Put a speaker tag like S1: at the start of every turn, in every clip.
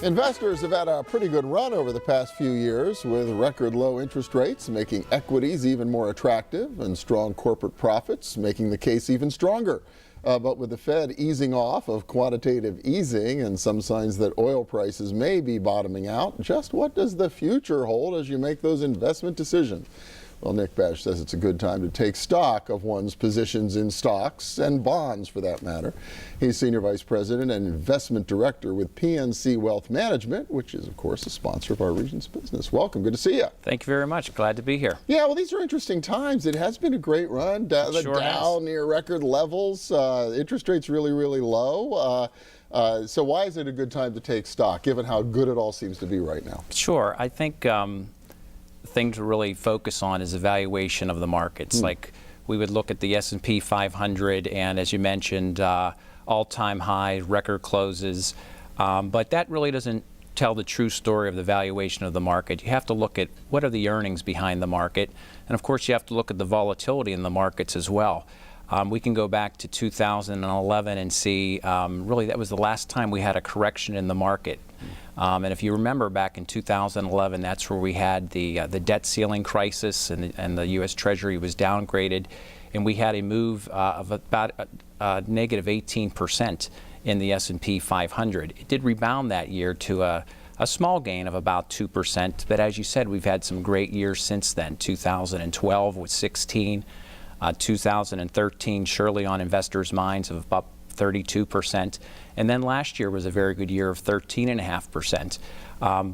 S1: Investors have had a pretty good run over the past few years, with record low interest rates making equities even more attractive and strong corporate profits making the case even stronger. But with the Fed easing off of quantitative easing and some signs that oil prices may be bottoming out, just what does the future hold as you make those investment decisions? Well, Nick Besh says it's a good time to take stock of one's positions in stocks and bonds, for that matter. He's Senior Vice President and Investment Director with PNC Wealth Management, which is, of course, a sponsor of our region's business. Welcome. Good to see you.
S2: Thank you very much. Glad to be here.
S1: Yeah, well, these are interesting times. It has been a great run. The Dow near record levels. Interest rates really, really low. So why is it a good time to take stock, given how good it all seems to be right now?
S2: Sure. I think thing to really focus on is the valuation of the markets. Like, we would look at the S&P 500 and, as you mentioned, all-time high, record closes, but that really doesn't tell the true story of the valuation of the market. You have to look at what are the earnings behind the market, and of course you have to look at the volatility in the markets as well. We can go back to 2011 and see really that was the last time we had a correction in the market. And if you remember back in 2011, that's where we had the debt ceiling crisis, and the U.S. Treasury was downgraded, and we had a move of about negative 18% in the S&P 500. It did rebound that year to a small gain of about 2%, but as you said, we've had some great years since then. 2012 was 16, 2013 surely on investors' minds of about 32%, and then last year was a very good year of 13.5%.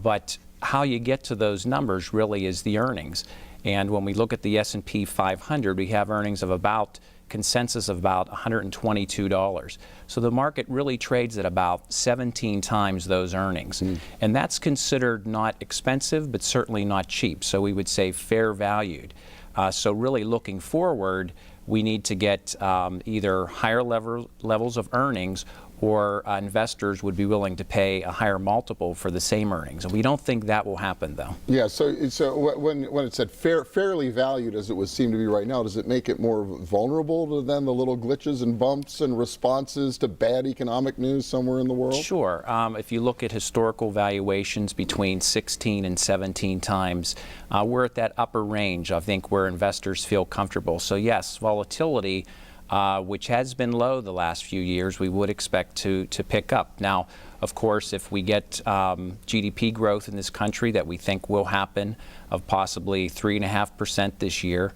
S2: But how you get to those numbers really is the earnings. And when we look at the S&P 500, we have earnings of about consensus of about $122. So the market really trades at about 17 times those earnings. And that's considered not expensive, but certainly not cheap. So we would say fair valued. So really looking forward, we need to get either higher levels of earnings, or investors would be willing to pay a higher multiple for the same earnings. And we don't think that will happen, though. Yeah,
S1: so when it said fairly valued, as it would seem to be right now, does it make it more vulnerable to then the little glitches and bumps and responses to bad economic news somewhere in the world?
S2: Sure. If you look at historical valuations between 16 and 17 times, we're at that upper range, I think, where investors feel comfortable. So yes, volatility, which has been low the last few years, we would expect to pick up. Now, of course, if we get GDP growth in this country that we think will happen of possibly 3.5% this year,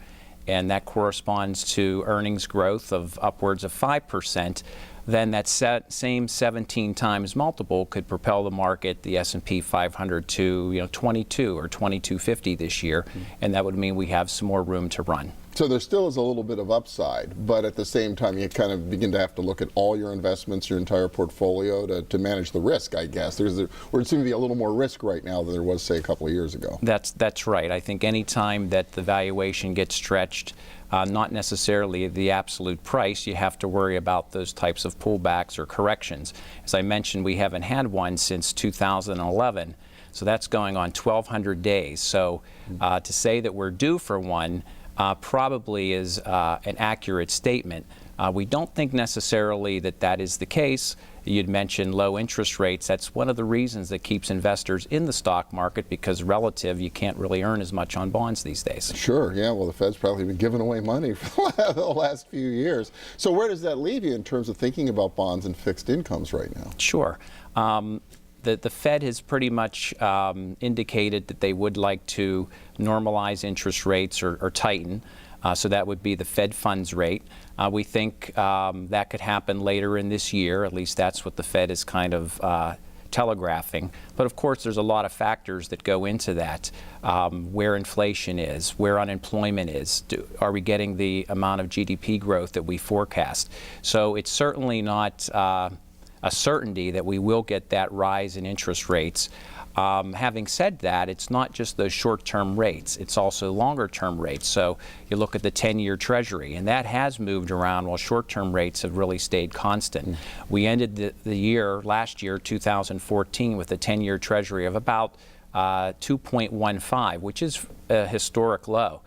S2: and that corresponds to earnings growth of upwards of 5%, then that same 17 times multiple could propel the market, the S&P 500, to 22 or 2250 this year, and that would mean we have some more room to run.
S1: So there still is a little bit of upside, but at the same time you kind of begin to have to look at all your investments, your entire portfolio to manage the risk, I guess. There seems to be a little more risk right now than there was, say, a couple of years ago.
S2: That's right. I think any time that the valuation gets stretched, not necessarily the absolute price, you have to worry about those types of pullbacks or corrections. As I mentioned, we haven't had one since 2011, so that's going on 1,200 days. So to say that we're due for one probably is an accurate statement. We don't think necessarily that is the case. You'd mentioned low interest rates. That's one of the reasons that keeps investors in the stock market, because relative, you can't really earn as much on bonds these days. Sure, yeah, well, the Fed's probably been giving away money for the last few years. So where does that leave you in terms of thinking about bonds and fixed incomes right now? Sure. The Fed has pretty much indicated that they would like to normalize interest rates or tighten. So that would be the Fed funds rate. We think that could happen later in this year. At least that's what the Fed is kind of telegraphing. But of course, there's a lot of factors that go into that. Where inflation is, where unemployment is, are we getting the amount of GDP growth that we forecast? So it's certainly not a certainty that we will get that rise in interest rates. Having said that, it's not just those short-term rates, it's also longer-term rates. So you look at the 10-year Treasury, and that has moved around while short-term rates have really stayed constant. We ended the year, last year, 2014, with a 10-year Treasury of about 2.15, which is a historic low.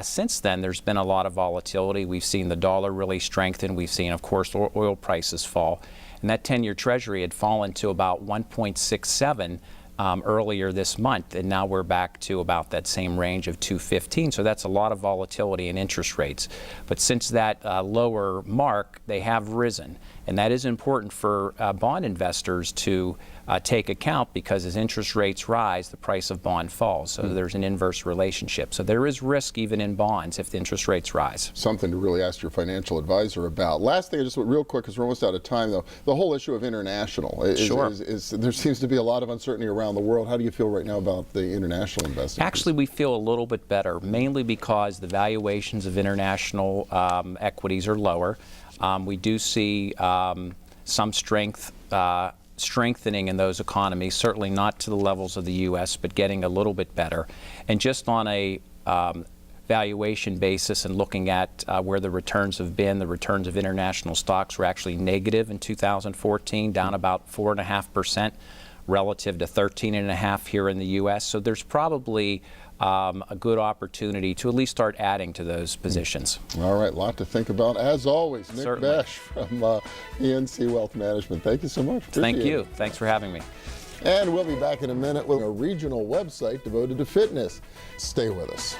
S2: Since then, there's been a lot of volatility. We've seen the dollar really strengthen. We've seen, of course, oil prices fall. And that 10-year Treasury had fallen to about 1.67 earlier this month, and now we're back to about that same range of 215. So that's a lot of volatility in interest rates. But since that lower mark, they have risen. And that is important for bond investors to take account, because as interest rates rise, the price of bond falls. So there's an inverse relationship. So there is risk even in bonds if the interest rates rise.
S1: Something to really ask your financial advisor about. Last thing, just real quick, because we're almost out of time, though, the whole issue of international.
S2: Sure.
S1: There seems to be a lot of uncertainty around the world. How do you feel right now about the international investing?
S2: Actually, we feel a little bit better, mainly because the valuations of international equities are lower. We do see some strengthening in those economies, certainly not to the levels of the U.S., but getting a little bit better. And just on a valuation basis and looking at where the returns have been, the returns of international stocks were actually negative in 2014, down about 4.5% relative to 13.5% here in the U.S. So there's probably a good opportunity to at least start adding to those positions.
S1: All right, a lot to think about. As always, Nick
S2: Certainly.
S1: Besh from PNC Wealth Management. Thank you so much.
S2: Thank you.
S1: Appreciate it.
S2: Thanks for having me.
S1: And we'll be back in a minute with a regional website devoted to fitness. Stay with us.